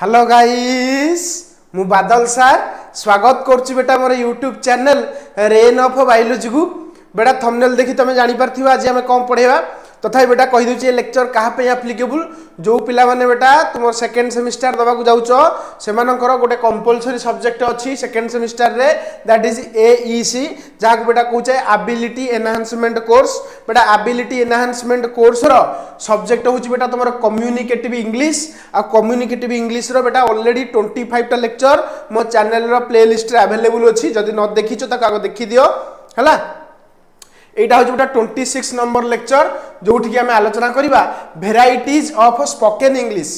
Hello guys मु बादल सार स्वागत करछि बेटा मोर YouTube channel rain of biology को बेटा थंबनेल देखि तमे जानि परथिबा आज हम कोन पढेबा तथा बेटा कहि दउछि ए लेक्चर कहा पे एप्लीकेबल जो पिला माने बेटा तुम सेकंड सेमिस्टर दबा को जाउछो से मानकर गोटे कंपलसरी सब्जेक्ट अछि सेकंड सेमिस्टर रे दैट इज एईसी जा को बेटा कहउछे एबिलिटी एनहांसमेंट कोर्स बेटा एबिलिटी एनहांसमेंट कोर्स रो सब्जेक्ट होछि बेटा तुमर कम्युनिकेटिव इंग्लिश आ कम्युनिकेटिव इंग्लिश रो बेटा ऑलरेडी 25 टा लेक्चर मो चैनल रो प्लेलिस्ट रे अवेलेबल अछि जदि न देखिछो त आगो देखि दियो हला एटा हो जोटा 26 नंबर लेक्चर जोठी कि हमें आलोचना करिबा वेराइटीज ऑफ स्पोकन इंग्लिश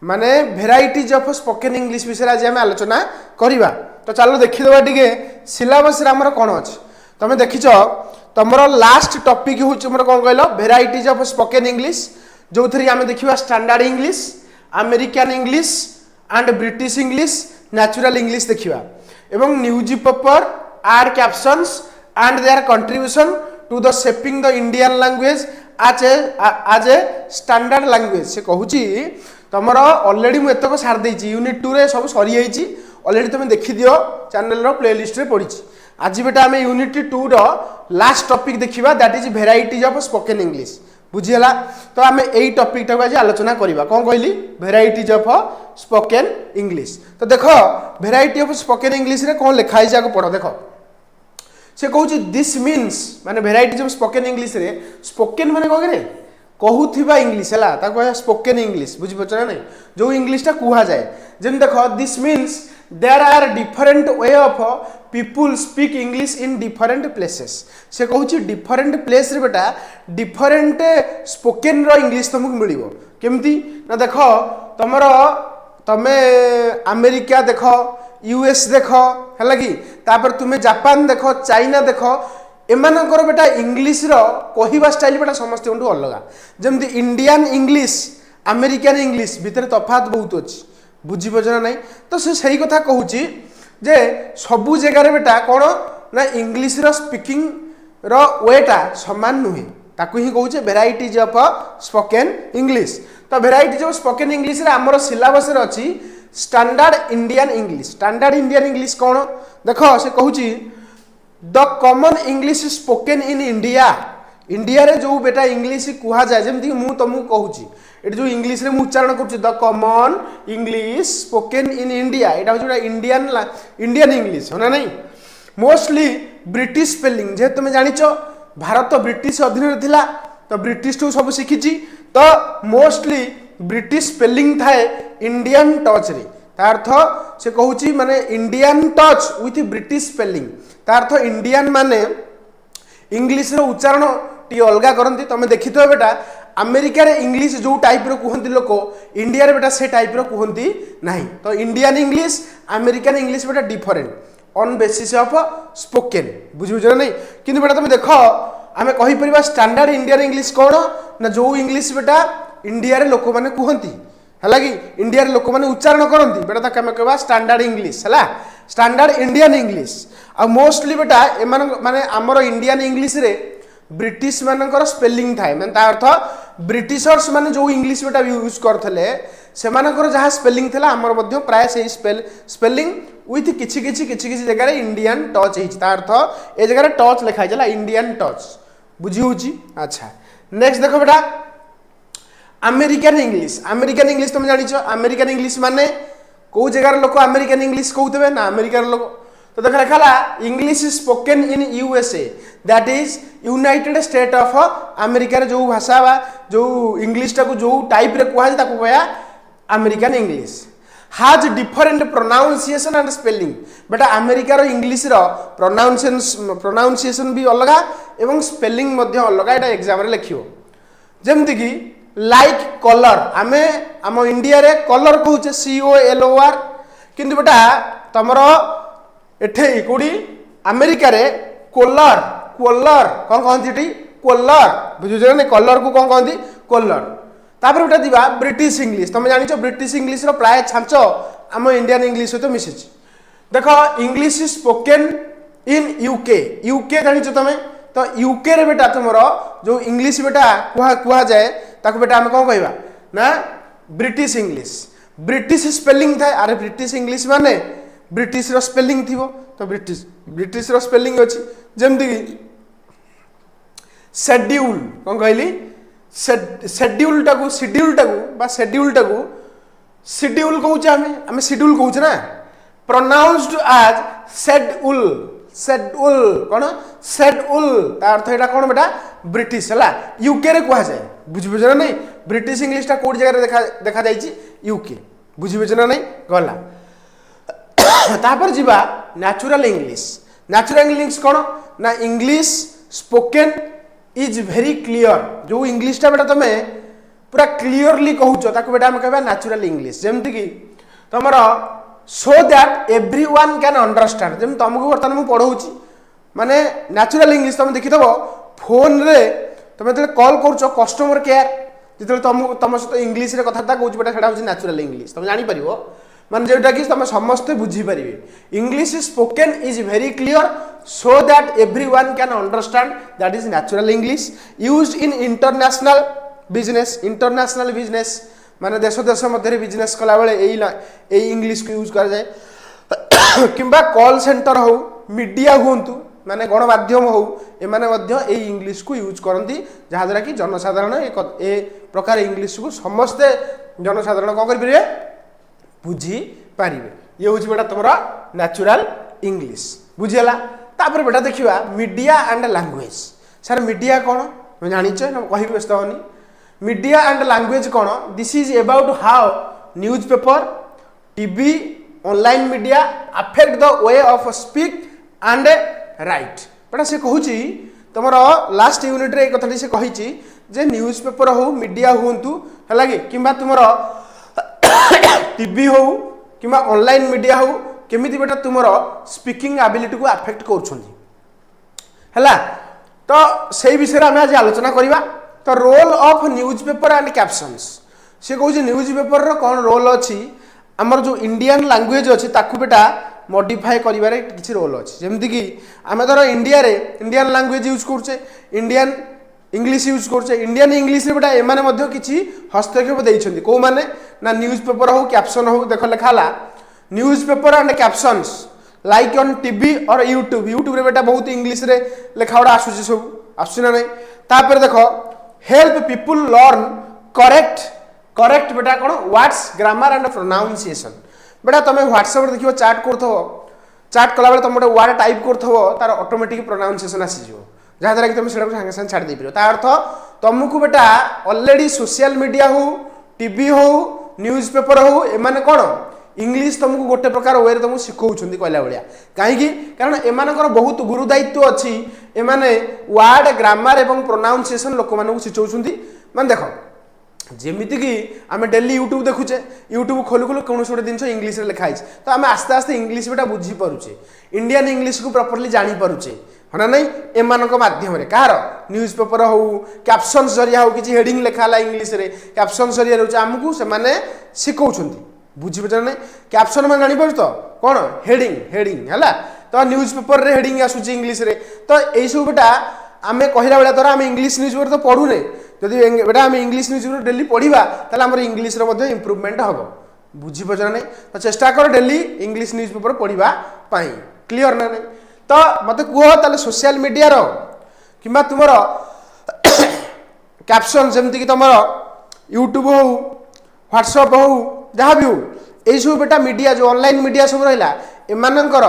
माने वेराइटीज ऑफ स्पोकन इंग्लिश विषय आज हमें आलोचना करिबा तो चलो देखि देबा टिके सिलेबस रे हमर कोन अछि तमे देखिछो तमरो लास्ट टॉपिक होछ हमर कोन कहलो वेराइटीज ऑफ स्पोकन इंग्लिश जोथरी हमें देखिबा standard English American English and British English natural English देखिबा एवं newspaper and captions and their contribution to the shaping the Indian language as a standard language से कहूची तमरो already मु एतको सार देछि unit 2 रे सब सरी जाइछि ऑलरेडी तुम देखि दियो चैनल रो प्लेलिस्ट रे पढिछि आज बेटा हमें यूनिट 2 रो लास्ट टॉपिक देखिबा that is varieties of spoken English बुझियला तो हमें एई टॉपिक टाको आज आलोचना करिबा कोन कहली वेराइटीज ऑफ स्पोकन इंग्लिश तो देखो वेराइटी ऑफ स्पोकन इंग्लिश रे कोन लिखा है जाको पढो देखो से कहूँ दिस मीन्स माने वेराइटीज ऑफ स्पोकन इंग्लिश रे स्पोकन माने कह रे कहूथिबा इंग्लिश हला ता कह स्पोकन इंग्लिश बुझि पछ ना नहीं जो इंग्लिश टा कुहा जाए जेन देखो this means there are different way of people speak English in different places से कहूँ डिफरेंट प्लेस रे बेटा डिफरेंट स्पोकन रो इंग्लिश तुमको मिलिबो केमती ना देखो तमरो तमे अमेरिका देखो यूएस देखो है कि तापर तुम्हें जापान देखो चाइना देखो एमानकर बेटा इंग्लिश रो कहवा स्टाइल बेटा समस्त अलग जमती इंडियन इंग्लिश अमेरिकन इंग्लिश भितर तफात बहुत अच्छी बुझी पना ना तो से सही कथा कहूँ जे सबू जगार बेटा कौन ना इंग्लिश रो स्पीकिंग रो वेटा समान नुहे ताकू ही कहूँ वेराइटीज ऑफ स्पोकन इंग्लिश तो वेराइटीज ऑफ स्पोकन इंग्लिश रे हमर सिलेबस रे अछि स्टैंडर्ड इंडियन इंग्लिश कौन देखो से कहूँ the common English spoken in India रे जो बेटा इंग्लिश कुहा जाए जमती मु तुमको कहूँ ये जो इंग्लिश रे मु उच्चारण करूँ the common English spoken in India यहाँ हूँ इंडियन इंग्लिश है ना नहीं मोस्टली ब्रिटिश स्पेलिंग जे तुम जानिच भारत ब्रिटिश अधीन थिला तो ब्रिटिश टू सब शिखी तो मोस्टली ब्रिटिश स्पेलिंग थाए इंडियन टच रे तार्थ से कहूँ माने Indian touch with British spelling तार्थ इंडियन माने इंग्लिश रो उच्चारण टी अलगा करती तुम देखि तो बेटा अमेरिका रे इंग्लिश जो टाइप रो कहंती लोक इंडिया रे बेटा से टाइप रो कहंती नहीं तो इंडियन इंग्लिश अमेरिकन इंग्लिश बेटा different on basis of spoken बुझ नहीं किंतु बेटा तुम देखो आमे कहि परिबा स्टैंडर्ड इंडियन इंग्लिश कौन ना जो इंग्लिश बेटा इंडिया रे लोक माने कहंती हला कि इंडिया रे लोक माने उच्चारण करंती बेटा ताके हम कहबा स्टैंडर्ड इंग्लिश हला स्टैंडर्ड इंडियन इंग्लिश आ मोस्टली बेटा एमान माने हमर इंडियन इंग्लिश रे ब्रिटिश मानकर स्पेलिंग थाए माने ता अर्थ ब्रिटिशर्स माने जो इंग्लिश बेटा यूज करथले से मानकर जहा स्पेलिंग थला हमर मध्ये प्राय से स्पेलिंग विथ किछि जगह रे इंडियन टच हिच ता अर्थ ए जगह रे टच लिखा जला इंडियन टच बुझी होची अच्छा नेक्स्ट देखो बेटा अमेरिकन इंग्लिश तुम जानिछ अमेरिकन इंग्लिश माने को जगार लोक अमेरिकन इंग्लिश कहउतबे ना अमेरिकार लोक तो देख रखला English spoken in USA that is United state of America जो भाषा बा जो इंग्लिश टाको जो टाइप रे कहै ताको कहया अमेरिकन इंग्लिश हाज डिफरेंट प्रोनाउंसिएशन एंड स्पेलिंग बेटा अमेरिका रो इंग्लिश रो प्रोनाउंसिएशन भी अलग एवं स्पेलिंग मध्ये अलग एटा एग्जाम रे लिखियो जेमति कि लाइक कलर आमे आम इंडिया रे कलर कहूचे COLOR किंतु बेटा तमरो एठे कोडी अमेरिका रे कोलर कौन कहती कोलर बुझुछ ना कलर को कौन कहती कोलर तापर बेटा दिबा ब्रिटिश इंग्लिश तुम जानिछ ब्रिटिश इंग्लिश रो प्राय छांच आम इंडियन इंग्लिश सहित मिसिछ देखो इंग्लिश स्पोकन इन यूके जानिछ तुम तो यूके रे बेटा तुमरो जो इंग्लिश बेटा कुहा जाए ताको बेटा हम कौन कहबा ना ब्रिटिश इंग्लिश ब्रिटिश स्पेलिंग थाए अरे ब्रिटिश इंग्लिश माने ब्रिटिश रो स्पेलिंग थिवो तो ब्रिटिश रो स्पेलिंग अछि जेमति शेड्यूल कोन कहली शेड्यूल टाकू शेड्यूल कहूचे आमे शेड्यूल कहूचे ना प्रोनाउंस्ड एज शेड्यूल कौन शेड्यूल तार अर्थ एटा कौन बेटा ब्रिटिश हला यूके रे कहा जाए बुझिबे ना नहीं ब्रिटिश इंग्लिश टा कोड जगह रे देखा जाइछि यूके बुझिबे ना नहीं गला तापर जीवा नेचुरल इंग्लिश कौन ना English spoken is very clear जो इंग्लिश टा बेटा तमे पूरा क्लियरली कहूचो ताको बेटा हम कहबा नेचुरल इंग्लिश जेमति कि तमरो so that everyone can understand जेम तुमको बर्तमान मु पढ़ाऊँ माने नेचुरल इंग्लिश तुम देखिथबो फोन रे तुम जो कॉल करुच कस्टमर केयर जो तुम सहित इंग्लिश रे कथबार्ता कहूँ बेटा सेटा होची नेचुरल इंग्लिश तुम जानि परिबो माने जेटा कि तुम समस्त बुझी परिबे English spoken is very clear so that everyone can understand that is natural English used in international business माने देश मध्य बिजनेस कला बेले यही इंग्लिश को यूज कर जाए किंबा कॉल सेंटर हो मीडिया हुंतु माने गणमाध्यम हो एमाने मध्य यही इंग्लिश को यूज करती जहाँद्वारा कि जनसाधारण ए प्रकार इंग्लिश को समस्ते जनसाधारण कौन करेंगे बुझी पारे ये हूँ बेटा तुम नेचुरल इंग्लिश बुझीगला तापर बेटा देखा media and language sir media कौन जानिच कह व्यस्त होनी मीडिया एंड लैंग्वेज कौन this is about how news paper TV online media affect the way of speak and right बेटा से कहूँ तुम लास्ट यूनिट रे कथा से कही जे न्यूज पेपर हो मीडिया हुंतु है कि किंबा तुम टीवी हो किंबा ऑनलाइन मीडिया हो केमिति बेटा तुम स्पीकिंग एबिलिटी को अफेक्ट कर तो से विषय आम आज आलोचना करवा तो role of newspaper and captions से कहूँ न्यूज पेपर रो कौन रोल अच्छी आमर जो इंडियन लैंग्वेज अच्छी ताकू बेटा मॉडिफाई करिवारे किछि रोल अच्छी जेमति कि आमे धर इंडिया रे इंडियन लैंग्वेज यूज करछे इंडियन इंग्लिश यूज करछे इंडियन इंग्लिश रे बेटा एमाने मध्य किछि हस्तक्षेप देइछन्ति को माने ना न्यूज पेपर हो कैप्शन हो देखो लिखाला newspaper and captions like on TV और यूट्यूब रे बेटा बहुत इंग्लिश रे लेखाउडा आसुची सब आसुची ना नहीं तापर देखो हेल्प पीपुल लर्न करेक्ट बेटा कौन वर्ड्स ग्रामर एंड प्रोनाउंसिएशन बेटा तुम व्हाट्सएप देखियो चाट कला बेले तुम गोटे वर्ड टाइप करथबो तार ऑटोमेटिक प्रोनाउंसिएशन आसीजो जहाँ द्वारा कि तुम सेटा संगे संगे छाड़ दे पिरो ता अर्थ तुमको बेटा ऑलरेडी सोशल मीडिया हो टीवी हो न्यूज पेपर हो एमाने कौन इंग्लिश तुमको गोटे प्रकार वे तुमको शिखौछन्ति कहला भलिया काहेकि कारण एमानकर बहुत गुरु दायित्व अच्छी एमाने वर्ड ग्रामर एवं प्रोनाउंसिएशन लोक मानक शिखौछन्ति माने देखो जेमिति कि आमे डेली यूट्यूब देखुचे यूट्यूब खोलु खोलु कौन गोटे जिन इंग्लिश रे लिखाई तो आमे आस्ते आस्ते इंग्लिश बेटा बुझी पारुचे इंडियन इंग्लिश को प्रॉपर्ली जानी पारुचे है ना नहीं एमानक माध्यम रे कार न्यूज पेपर हो कैप्शंस जरिया हो किछि हेडिंग लिखाला इंग्लिश रे कैप्शन जरिया रहउचे हमकु से माने शिखौछन्ति बुझी पछ ना कैप्शन में जानी पारु तो कौन हेडिंग है तो न्यूज पेपर रे हेडिंग आसुची इंग्लिश रे तो यही सब बेटा आमे कहला बेला द्वारा आमे इंग्लिश न्यूज पेपर तो पढ़ुने जदि बेटा आमे इंग्लिश न्यूज पेपर डेली पढ़िबा ताले हमर इंग्लिश रे मध्ये इंप्रूवमेंट हबो बुझी पछ ना तो चेष्टा कर डेली इंग्लिश न्यूज पेपर पढ़िबा पाई क्लियर ना नहीं तो मते कुह ताले सोशल मीडिया रो किबा तुमरो कैप्शन जेमति कि तुमरो यूट्यूब हो व्हाट्सएप हो जहाँ भी हो यही सब बेटा मीडिया जो ऑनलाइन मीडिया सब रहा एमानकर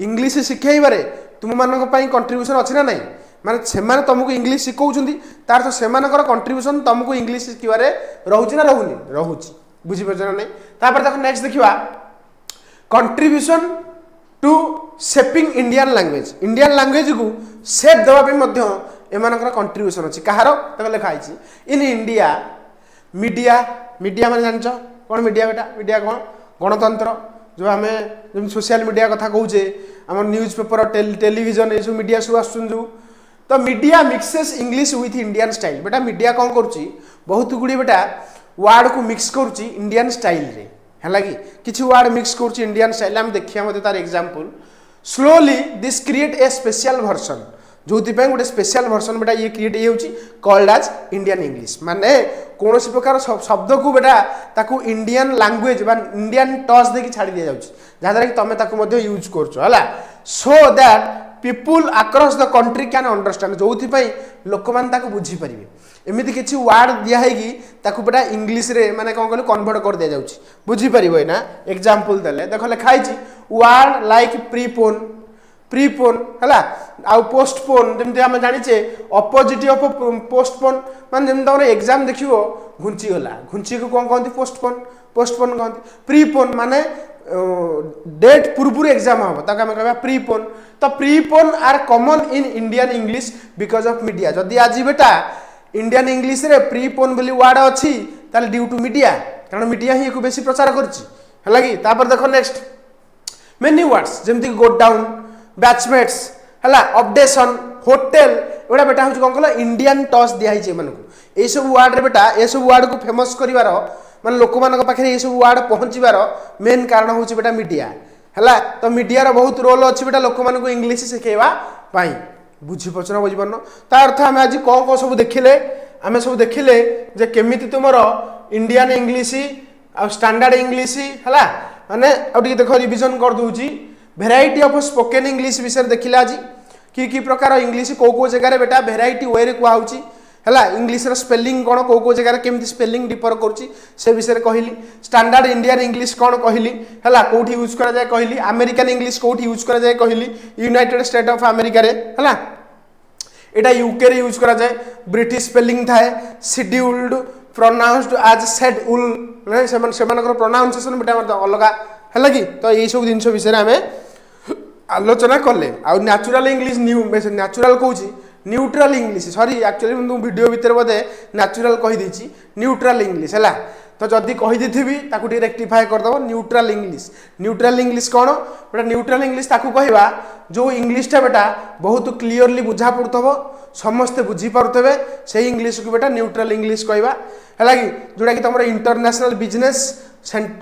इंग्लिश शिखाइबारे तुम मानक कंट्रीब्यूशन अच्छी ना नहीं माने से तुमको इंग्लिश शिखौछन्ति तार तो सेमानकर कंट्रीब्यूशन तुमको इंग्लिश शिखिबारे रहउछि ना रहउनि रहउछि बुझि परछ ना नहीं तापर देखो नेक्स्ट देखिबा contribution to shaping Indian language को शेप देबा पे मध्य एमानकर कंट्रीब्यूशन अछि कहार तक लिखा आइछि इन इंडिया मीडिया माने जानछ कौन मीडिया बेटा मीडिया कौन गणतंत्र जो आम जब सोशल मीडिया कथा कहूचे आम न्यूज पेपर टेलीविजन ये सब मीडिया सब आसुन जो तो media mixes English with Indian style बेटा मीडिया कौन करुच्ची बहुत गुड़ी बेटा वर्ड को मिक्स करुच्ची इंडियन स्टाइल रे है कि किसी वर्ड मिक्स करुच्ची इंडियन स्टाइल आम देखिए मत तार example slowly this create a special version जो गोटे स्पेशल वर्सन बेटा ये क्रिएट हो कॉल्ड एज इंडियन इंग्लिश माने कौन प्रकार शब्द को बेटा ताकू इंडियन लैंग्वेज बा इंडियन टच देकी छाड़ी दिया जाउची जहाँद्वारा कि तुम ताकू यूज कर so that people across the country can understand जो लोक मैंने बुझीपारे एमती किसी वार्ड दिखाई ताकू बेटा इंग्लीश रे माने कौन कहले कन्वर्ट कर दिया जाउची बुझीपार ना एग्जांपल देले देख लिखाई वार्ड लाइक प्रीपोन है आउ पोस्टपोन जमी आम जाचे अपोजिट ऑफ पोस्टपोन मान जमी तुम एग्जाम देख घुंचीगला घुंची को कौन कहते पोस्टपोन कहते प्रीपोन माने डेट पूर्व एग्जाम हम तक आम कह प्रीपोन तो prepone are common in Indian English because of media जदि आज बेटा इंडियन इंग्लिश रे प्रीपोन बोली वर्ड अच्छी ताले ड्यू टू मीडिया कारण मीडिया ही बेसी प्रचार कर देख नेक्स्ट मेनी वर्ड्स जमती गो डाउन बैचमेट्स है अपडेशन होटेल एगुड़ा बेटा हूँ कौन कह इंडियन टच दिखाई यही सब वार्ड बेटा ये सब वार्ड को फेमस कर मान लोक मान पाखे ये सब वार्ड पहुँचार मेन कारण हूँ बेटा मीडिया है तो मीडिया बहुत रोल अच्छी बेटा लोक मान इंग्लीश शिखेवाई बुझीपार ना बुझीपार ता अर्थ आम आज कौन कौन सब देखिले आम सब देखिले जे केमी तुम इंडियन इंग्लीश आ स्टैंडर्ड इंग्लीश है माने देख रिविजन कर दूची भेराइटी ऑफ स्पोकन इंग्लीश विषय देखिले आज कि प्रकार इंग्लीश कौ जगह बेटा भेराइटी वे रे कहूँ है इंग्लीश स्पेलिंग कौन कौ जगह केमती स्पेलिंग डिफर करुच्ची से विषय कहली स्टैंडर्ड इंडियन इंग्लीश कौन कहली है कौटी यूज कराए कहली अमेरिकन इंग्लीश कौटी यूज कराए कहली यूनाइटेड स्टेट ऑफ अमेरिका रे है एटा यूके रे यूज कराए ब्रिटिश स्पेलिंग थाए शेड्यूल्ड प्रोनाउंस्ड एज सेड उल प्रोनाउंसिएशन बेटा अलग है कि तो यही सब जिन विषय आम आलोचना कले आ न्याचुराल इंग्लीश न्याचुराल कौच न्यूट्रल इंग्लीश सॉरी एक्चुअली मुझे वीडियो भितर बोधे न्याचुराल कहीदेची न्यूट्रल इंग्लीश है तो जदि कहीदेवी ताकू रेक्टिफाए करदेव न्यूट्रल इंग्लीश कौन बेटा न्यूट्रल इंग्लीश ताकू कहवा जो इंग्लीशटा बेटा बहुत क्लीयरली बुझा पड़ुव समस्ते बुझीपारे से इंग्लीश को बेटा न्यूट्रल इंग्लीश कहवा है कि जोटा कि तुम इंटरनेशनल बिजनेस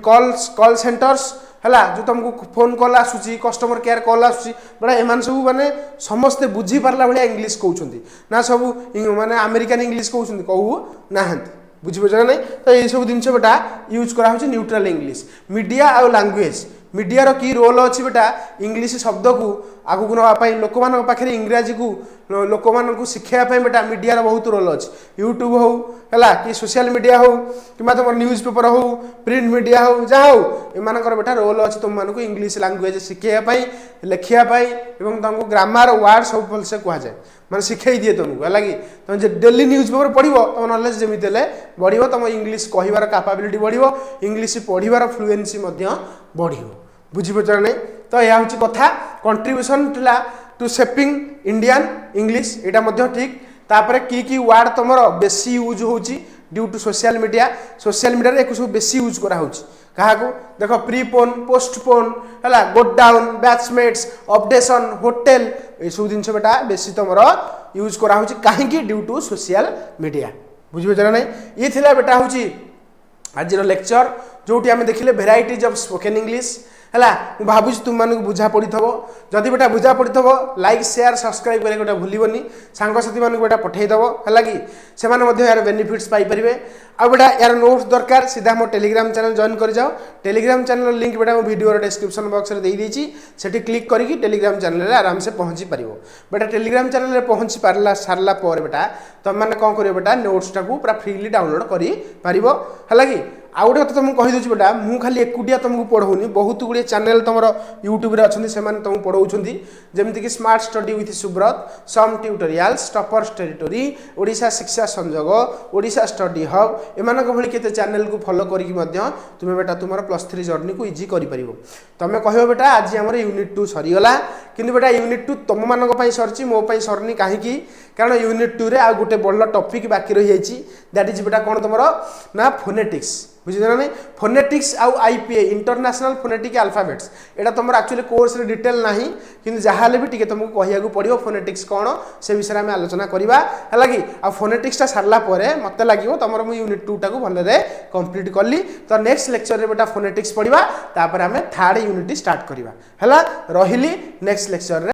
कॉल सेंटर्स है जो तुमको फोन कॉल आसूसी कस्टमर केयर कॉल आसूसी बड़ा एम सब माने समस्ते बुझीपारा भाया इंग्लीश कहते ना सब माने अमेरिकन इंग्लीश कहते कहू ना बुझीपार ना नहीं तो ये सब जिन बेटा यूज करा न्यूट्रल इंग्लीश मीडिया आ लैंग्वेज मीडिया की रोल अच्छी बेटा इंग्लीश शब्द को आगू नापी लोक मान पाखे इंग्राजी को लोक मान शिखापी बेटा मीडिया बहुत रोल अच्छी यूट्यूब हो है कि सोशल मीडिया हो कि तुम न्यूज पेपर हो प्रिंट मीडिया हो जहाँ हो एम बेटा रोल अच्छी तुम मानक इंग्लीश लैंग्वेज शिखापी लिखापी तुमको ग्रामर वार्ड सब भलसे कहुए मैंने शिखाई दिए तुमको है कि तुम डेली न्यूज पेपर पढ़ो तुम नॉलेज जमी बढ़ो तुम इंग्लीश कहबार कैपेबिलिटी बढ़ो इंग्लीश पढ़ार फ्लुएंसी बढ़ो बुझीपार नहीं तो यह हूँ कथा contribution to shaping Indian English यहाँ ठीक तापर की वार्ड तुम बेसी यूज हो ड्यू टू सोशल मीडिया एक सब बेसी यूज करा क्या देख प्रीपोन पोस्टपोन है गोट डाउन बैचमेट्स अपडेशन होटेल ये सब जिन बेटा बेसी तुम यूज करा कहीं ड्यू टू सोशल मीडिया बुझीपार नहीं ये थिला बेटा हूँ आज लेक्चर जोटी आम देखिले भेराइटीज ऑफ स्पोकन इंग्लिश है भावुँ तुम मानक बुझा पड़ी थो जदि बेटा बुझा पड़ी थो लाइक शेयर सब्सक्राइब करें गोटा भूलनी सांगसाथी मानक बेटा पठेदेव है कि से यार बेनिफिट्स पाइपर आ बेटा यार नोट्स दरकार सीधा मो टेलीग्राम चैनल जॉइन कर जाओ टेलीग्राम चैनल लिंक बेटा मो वीडियो डिस्क्रिप्शन बॉक्स में देदेची से क्लिक करके टेलीग्राम चैनल आराम से पहुँची पार बेटा टेलीग्राम चैनल पहुँची पारा सारा पर बेटा तुम मैंने कौन कर बेटा नोट्स टाक पूरा फ्रीली डाउनलोड कर है कि आउ गोटे कथा तुमको कहीदे बेटा मुझे खाली एकुटिया तुमको पढ़ाऊनी बहुत गुड़े चैनल तुम यूट्यूब रे अच्छे से तुमको पढ़ाऊँगी जमीक स्मार्ट स्टडी विथ सुब्रत सम ट्यूटोरियल्स टॉपर्स टेरिटोरी ओडिशा शिक्षा संजोग ओडिशा स्टडी हब एमानक भली केते चैनल को फॉलो करके तुम्हें बेटा तुम +3 जर्नी को इजी कर तुम कह बेटा आज आम यूनिट 2 सरीगला कि बेटा यूनिट 2 तुम मानी सरी मोपाई सरनी कहीं कारण यूनिट 2 रे आ गोटे बड़ टॉपिक बाकी रही दैट इज बेटा कौन तुम ना फोनेटिक्स बुझे ना नहीं फोनेटिक्स आउ आईपीए इंटरनेशनल फोनेटिक अल्फाबेट्स एटा तुम एक्चुअली कोर्स रे डिटेल नाही किंतु जहाँ भी टिके तुमको कहू पड़ो फोनेटिक्स कौन से विषय में आलोचना करवा है कि आ फोनेटिक्सटा सारा मत लगे तुम मुझे यूनिट 2 टाक भलरे कंप्लीट कली तो नेक्स्ट लेक्चर रे बेटा फोनेटिक्स पढ़ा तापर आम थर्ड यूनिट स्टार्ट करवा है रही नेक्स्ट लेक्चर रे।